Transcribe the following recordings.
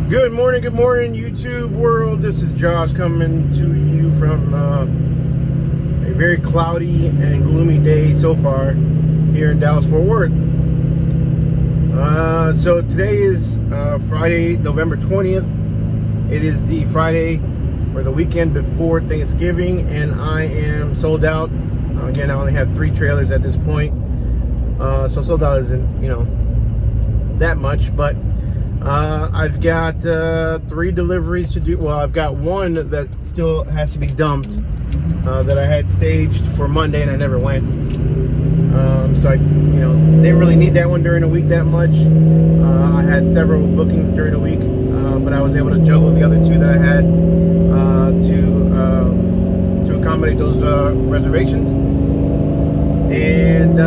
Good morning, YouTube world. This is Josh coming to you from a very cloudy and gloomy day so far here in Dallas-Fort Worth. So today is Friday, November 20th. It is the Friday or the weekend before Thanksgiving, and I am sold out. Again, I only have 3 trailers at this point. So sold out isn't, that much, but I've got 3 deliveries to do. Well, I've got one that still has to be dumped that I had staged for Monday and I never went. So I, didn't really need that one during the week that much. I had several bookings during the week, but I was able to juggle the other 2 that I had to accommodate those reservations. And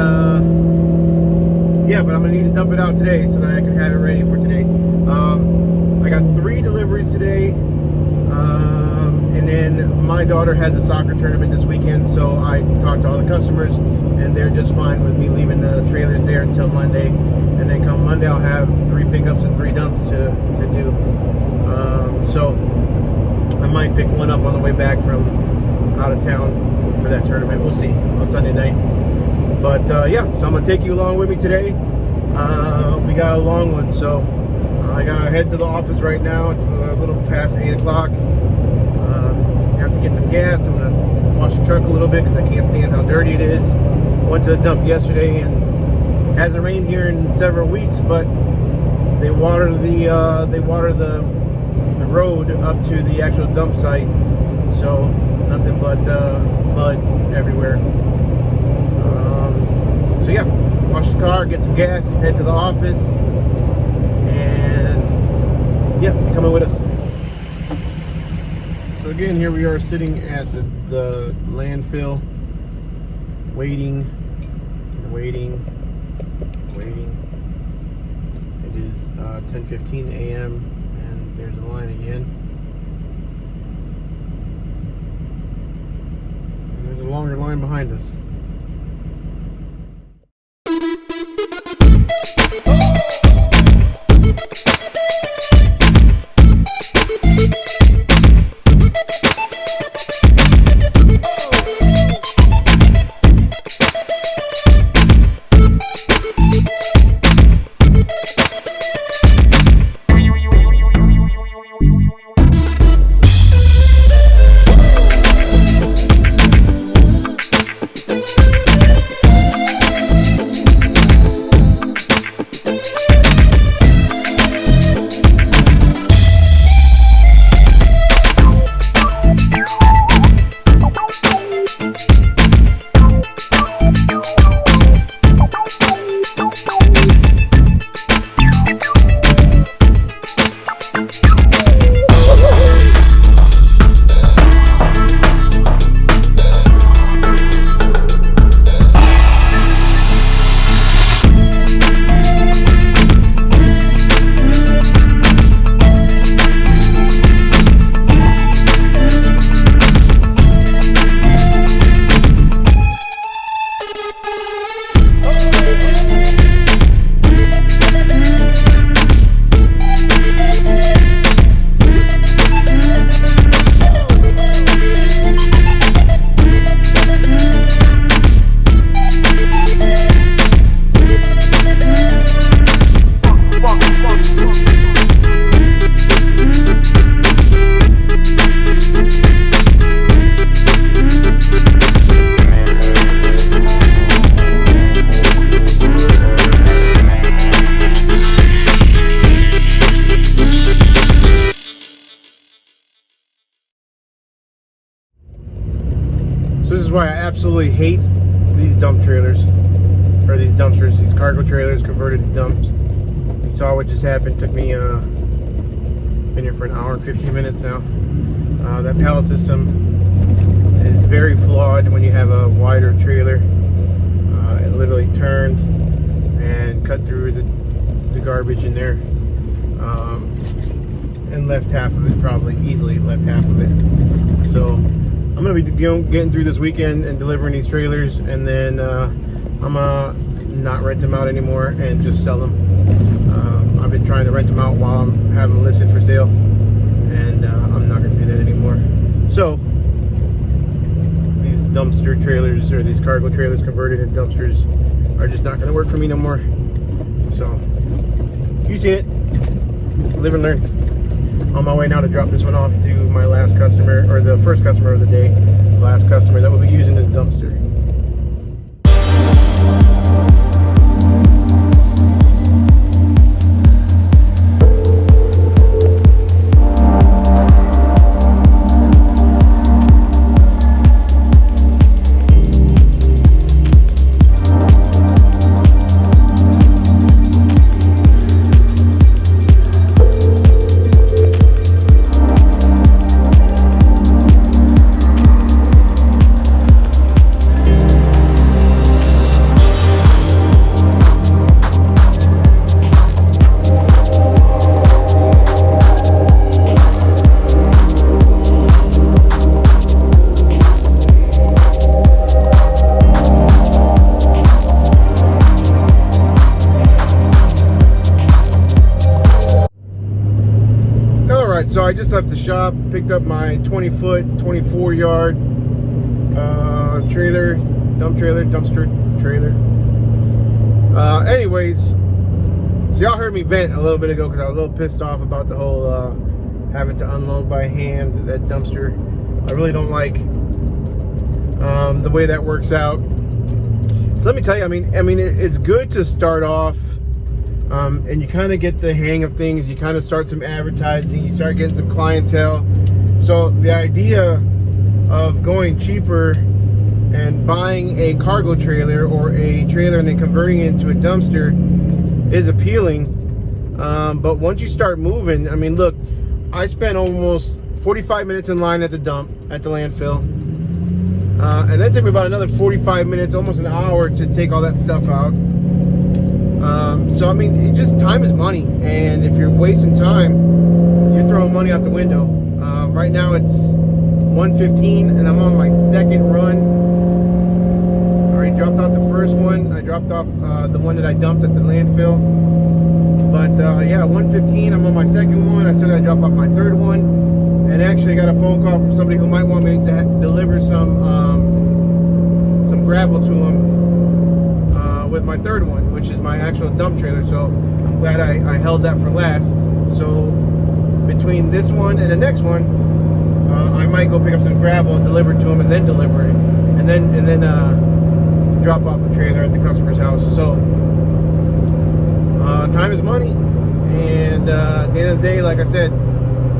yeah, but I'm gonna need to dump it out today so that I can have it ready for today. I got 3 deliveries today, and then my daughter has a soccer tournament this weekend, so I talked to all the customers, and they're just fine with me leaving the trailers there until Monday. And then come Monday, I'll have 3 pickups and 3 dumps to do. So I might pick one up on the way back from out of town for that tournament. We'll see on Sunday night. But yeah, so I'm gonna take you along with me today. We got a long one, so I gotta head to the office right now. It's a little past 8 o'clock. I have to get some gas. I'm gonna wash the truck a little bit because I can't stand how dirty it is. Went to the dump yesterday, and it hasn't rained here in several weeks, but they water the road up to the actual dump site, so nothing but mud everywhere. So yeah, wash the car, get some gas, head to the office, and yeah, coming with us. So again, here we are sitting at the landfill, waiting. It is 10:15 a.m. and there's a line again. And there's a longer line behind us. This is why I absolutely hate these dump trailers, or these dumpsters, these cargo trailers converted to dumps. You saw what just happened. Took me, been here for an hour and 15 minutes now. That pallet system is very flawed when you have a wider trailer. It literally turned and cut through the garbage in there, and left half of it, probably easily left half of it. So I'm gonna be getting through this weekend and delivering these trailers, and then I'm gonna not rent them out anymore and just sell them. been trying to rent them out while I'm having them listed for sale, and I'm not going to do that anymore. So these dumpster trailers, or these cargo trailers converted into dumpsters, are just not going to work for me no more. So you see it, live and learn. On my way now to drop this one off to my last customer, or the first customer of the day, last customer that will be using this dumpster. So I just left the shop, picked up my 20-foot, 24-yard trailer, dumpster trailer. Anyways, so y'all heard me vent a little bit ago because I was a little pissed off about the whole having to unload by hand that dumpster. I really don't like the way that works out. So let me tell you, I mean, it's good to start off. And you kind of get the hang of things. You kind of start some advertising. You start getting some clientele. So the idea of going cheaper and buying a cargo trailer or a trailer and then converting it into a dumpster is appealing. But once you start moving, I mean, look, I spent almost 45 minutes in line at the dump, at the landfill. And then it took me about another 45 minutes, almost an hour, to take all that stuff out. So I mean, time is money, and if you're wasting time, you're throwing money out the window. Right now it's 1:15, and I'm on my second run. I already dropped off the first one. I dropped off the one that I dumped at the landfill. But yeah, 1:15. I'm on my second one. I still got to drop off my third one, and actually I got a phone call from somebody who might want me to deliver some gravel to them with my third one, which is my actual dump trailer. So I'm glad I held that for last. So between this one and the next one, I might go pick up some gravel and deliver it to them, and then deliver it, and then drop off the trailer at the customer's house. So time is money, and at the end of the day, like I said,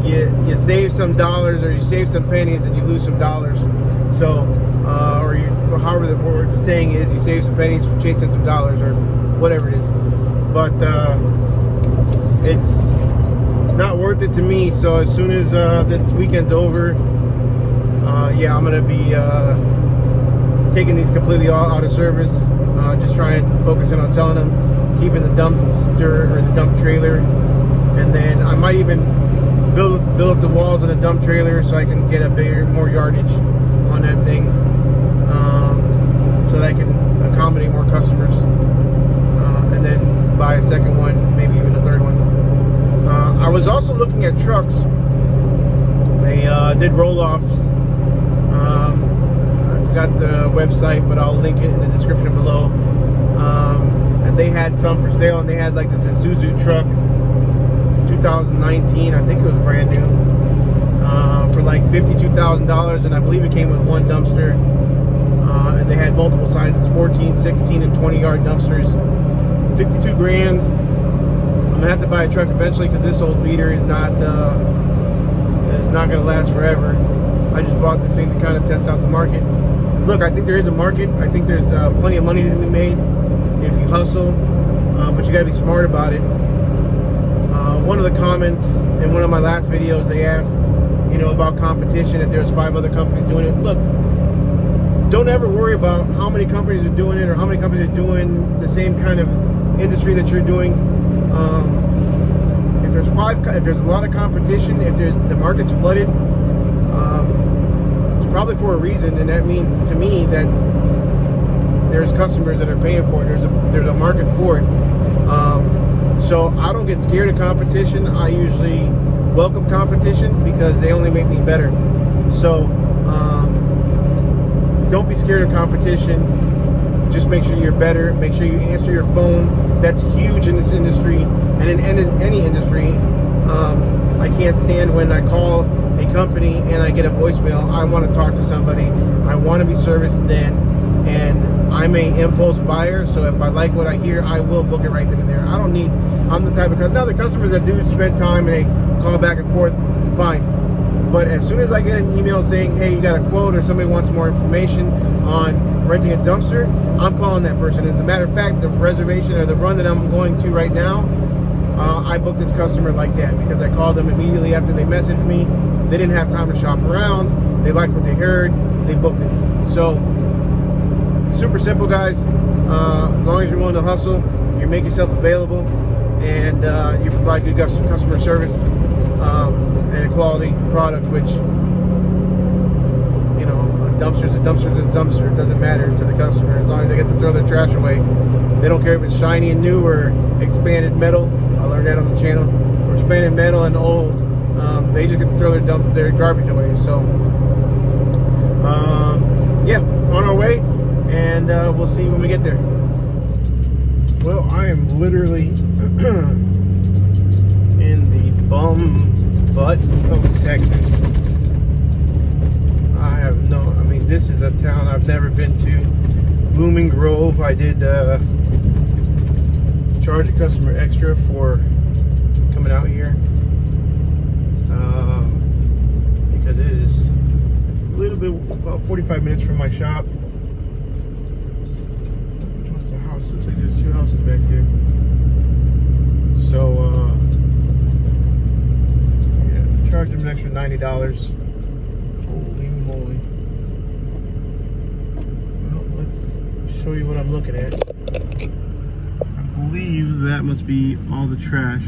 you save some dollars, or you save some pennies, and you lose some dollars. So or however the saying is, you save some pennies for chasing some dollars, or whatever it is. But it's not worth it to me. So as soon as this weekend's over, yeah, I'm gonna be taking these completely out of service, just trying focusing on selling them, keeping the dumpster or the dump trailer, and then I might even build up the walls of the dump trailer so I can get a more yardage on that thing, so that I can accommodate more customers, and then buy a second one, maybe even a third one. I was also looking at trucks. They did roll-offs. I forgot the website, but I'll link it in the description below. And they had some for sale, and they had like this Isuzu truck, 2019, I think it was brand new, for like $52,000, and I believe it came with one dumpster. And they had multiple sizes, 14, 16, and 20-yard dumpsters. 52 grand. I'm gonna have to buy a truck eventually because this old beater is not gonna last forever. I just bought this thing to kind of test out the market. Look, I think there is a market. I think there's plenty of money to be made if you hustle, but you gotta be smart about it. One of the comments in one of my last videos, they asked, about competition, if there's 5 other companies doing it. Look, don't ever worry about how many companies are doing it, or how many companies are doing the same kind of industry that you're doing. If there's a lot of competition, if the market's flooded, it's probably for a reason, and that means to me that there's customers that are paying for it. There's a market for it. So I don't get scared of competition. I usually welcome competition because they only make me better. So don't be scared of competition. Just make sure you're better. Make sure you answer your phone. That's huge in this industry and in any industry. I can't stand when I call a company and I get a voicemail. I want to talk to somebody. I want to be serviced then. And I'm a impulse buyer, so if I like what I hear, I will book it right then and there. I'm the type of customer. Now the customers that do spend time and they call back and forth, fine. But as soon as I get an email saying, hey, you got a quote, or somebody wants more information on renting a dumpster, I'm calling that person. As a matter of fact, the reservation or the run that I'm going to right now, I booked this customer like that because I called them immediately after they messaged me. They didn't have time to shop around. They liked what they heard. They booked it. So super simple, guys. As long as you're willing to hustle, you make yourself available, and you provide good customer service and a quality product, which, you know, a dumpster's a dumpster's a dumpster. It doesn't matter to the customer as long as they get to throw their trash away. They don't care if it's shiny and new or expanded metal. I learned that on the channel. Or expanded metal and old. They just get to throw their garbage away. So yeah, on our way, and we'll see when we get there. Well, I am literally in the bum butt of Texas. This is a town I've never been to. Blooming Grove. I did charge a customer extra for coming out here because it is a little bit, about 45 minutes from my shop. Which one's the house? Looks like there's two houses back here. So yeah, charged him an extra $90. Holy moly. Well, let's show you what I'm looking at. I believe that must be all the trash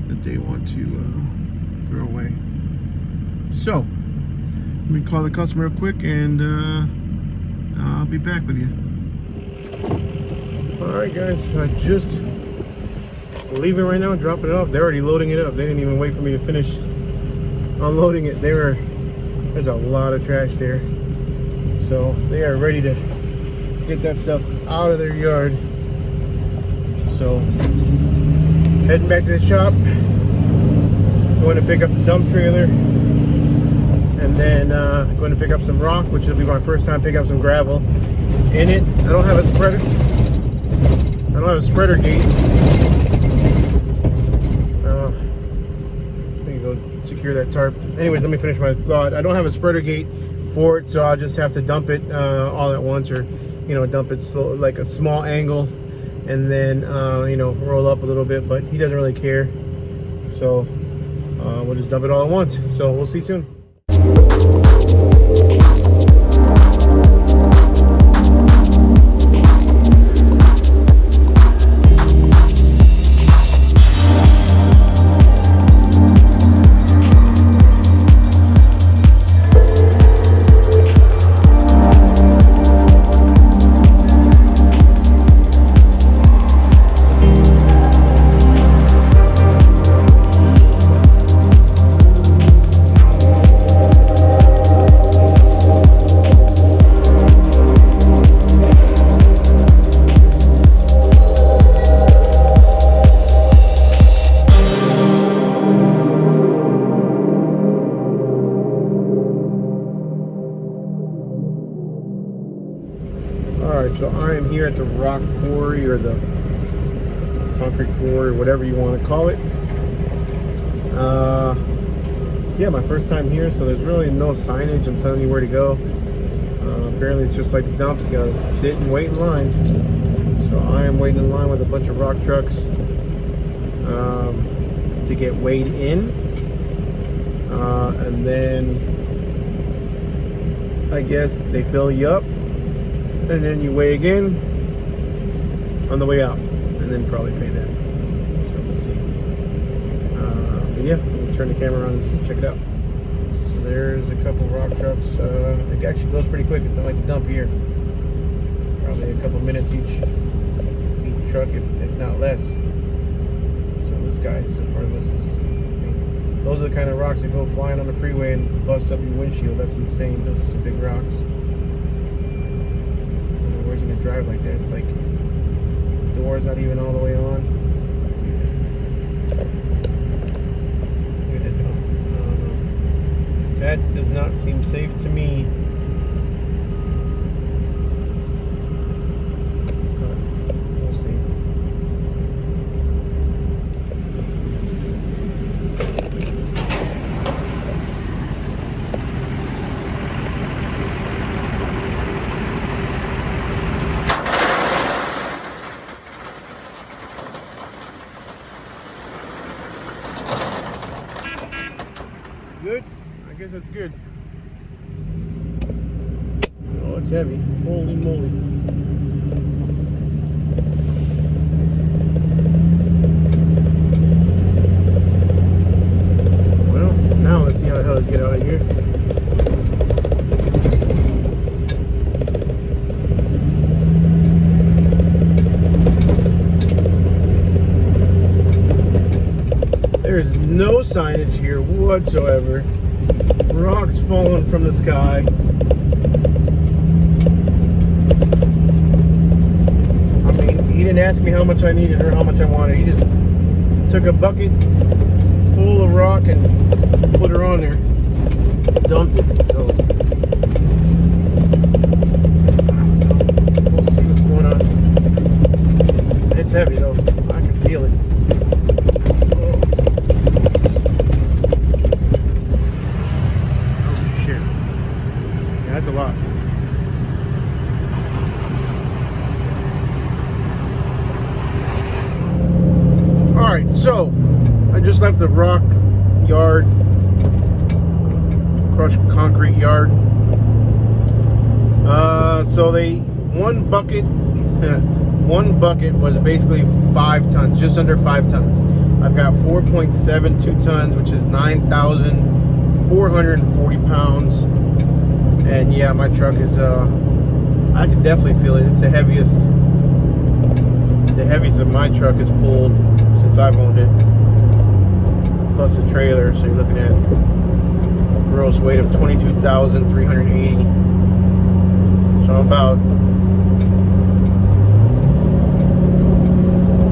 that they want to throw away. So let me call the customer real quick, and I'll be back with you. Alright guys, I just leaving right now, dropping it off. They're already loading it up. They didn't even wait for me to finish unloading it. There's a lot of trash there. So they are ready to get that stuff out of their yard. So heading back to the shop, going to pick up the dump trailer, and then going to pick up some rock, which will be my first time picking up some gravel in it. I don't have a spreader gate. Let me go secure that tarp. Anyways, let me finish my thought. I don't have a spreader gate for it, so I'll just have to dump it all at once, or dump it slow, like a small angle, and then roll up a little bit. But he doesn't really care, so we'll just dump it all at once. So we'll see soon. Alright, so I am here at the rock quarry, or the concrete quarry, whatever you want to call it. Yeah, my first time here, so there's really no signage. I'm telling you where to go. Apparently it's just like the dump. You gotta sit and wait in line. So I am waiting in line with a bunch of rock trucks to get weighed in. And then I guess they fill you up, and then you weigh again on the way out, and then probably pay that. So we'll see. But yeah, let me turn the camera on and check it out. So there's a couple rock trucks. It actually goes pretty quick. It's not like the dump here. Probably a couple minutes each truck, if not less. So this guy in front of us is, I mean, those are the kind of rocks that go flying on the freeway and bust up your windshield. That's insane. Those are some big rocks. I don't know where's he gonna drive like that? It's like the door's not even all the way on. Look at that dog. I don't know. That does not seem safe to me. Good? I guess that's good. Oh, it's heavy. Holy moly. Well, now let's see how the hell to get out of here. There's no signage here whatsoever. Rocks falling from the sky. I mean, he didn't ask me how much I needed or how much I wanted. He just took a bucket full of rock and put her on there. Dumped it. So we'll see what's going on. It's heavy though. I can feel it. That's a lot. Alright, so I just left the rock yard, crushed concrete yard. So one bucket was basically 5 tons, just under 5 tons. I've got 4.72 tons, which is 9,440 pounds. And yeah, my truck is, I can definitely feel it. It's the heaviest that my truck has pulled since I've owned it. Plus the trailer, so you're looking at a gross weight of 22,380. So I'm about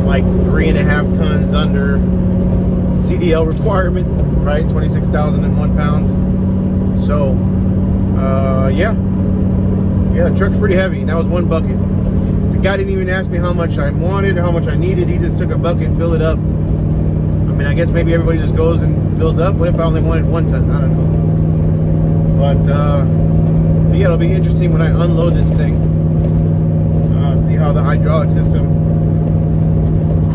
like 3.5 tons under CDL requirement, right? 26,001 pounds. So, yeah, the truck's pretty heavy. That was one bucket. The guy didn't even ask me how much I wanted or how much I needed. He just took a bucket and filled it up. I mean, I guess maybe everybody just goes and fills up. What if I only wanted 1 ton? I don't know. But yeah, it'll be interesting when I unload this thing. See how the hydraulic system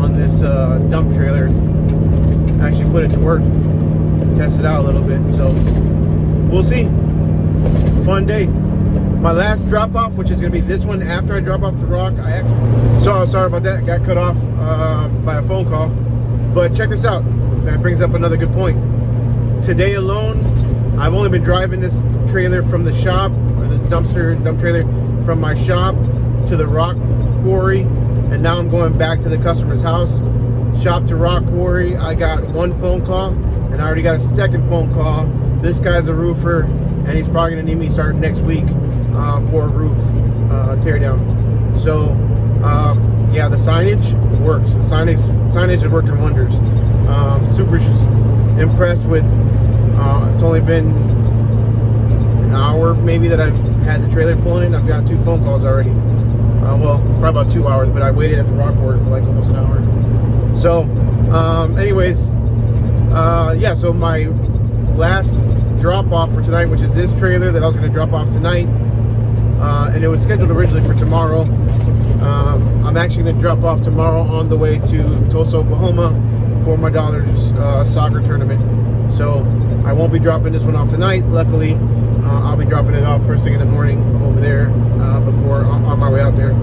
on this dump trailer actually put it to work. Test it out a little bit. So we'll see. Fun day. My last drop off, which is going to be this one after I drop off the rock. Sorry about that. Got cut off by a phone call. But check this out. That brings up another good point. Today alone, I've only been driving this trailer from the shop, or the dump trailer from my shop to the rock quarry, and now I'm going back to the customer's house. Shop to rock quarry, I got 1 phone call, and I already got a 2nd phone call. This guy's a roofer, and he's probably going to need me starting next week for a roof tear down. So yeah, the signage works. The signage is working wonders. Super impressed with. It's only been an hour maybe that I've had the trailer pulling in. I've got 2 phone calls already. Well, probably about 2 hours, but I waited at the rock quarry for like almost an hour. So anyways, yeah, so my last drop off for tonight, which is this trailer that I was going to drop off tonight, and it was scheduled originally for tomorrow. I'm actually going to drop off tomorrow on the way to Tulsa, Oklahoma for my daughter's soccer tournament. So I won't be dropping this one off tonight. Luckily, I'll be dropping it off first thing in the morning over there before on my way out there.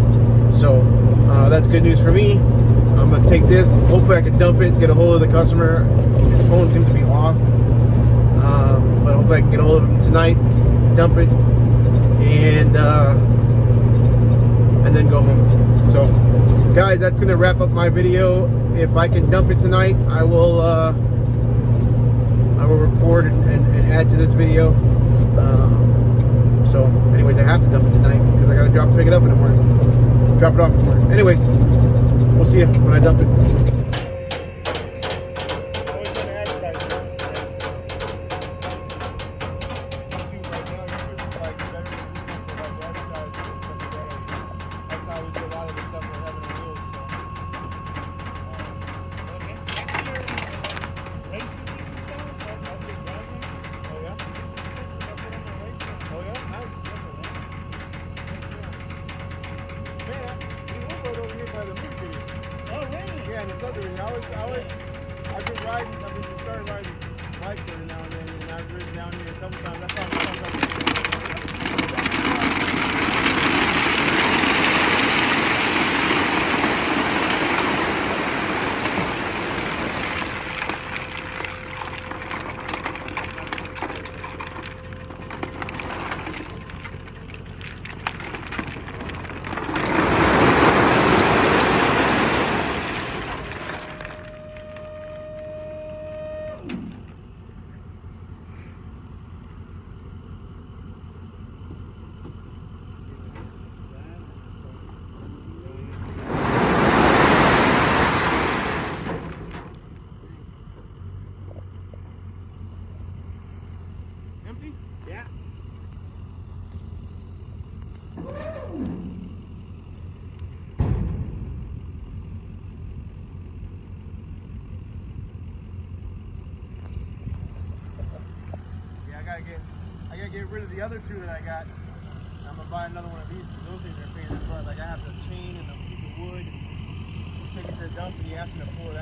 So that's good news for me. I'm going to take this. Hopefully I can dump it, get a hold of the customer. His phone seems to be off. But hopefully I can get a hold of him tonight, dump it, and then go home. So guys, that's gonna wrap up my video. If I can dump it tonight, I will record and add to this video. So anyways, I have to dump it tonight because I gotta pick it up in the morning, drop it off in the morning. Anyways, we'll see you when I dump it. I've been started riding bikes every now and then, and I've ridden down here a couple times. That's how empty? Yeah. I gotta get rid of the other two that I got. I'm gonna buy another one of these because those things are a pain in the butt. Like I have the chain and a piece of wood. Take it to the dump and he asked me to pull it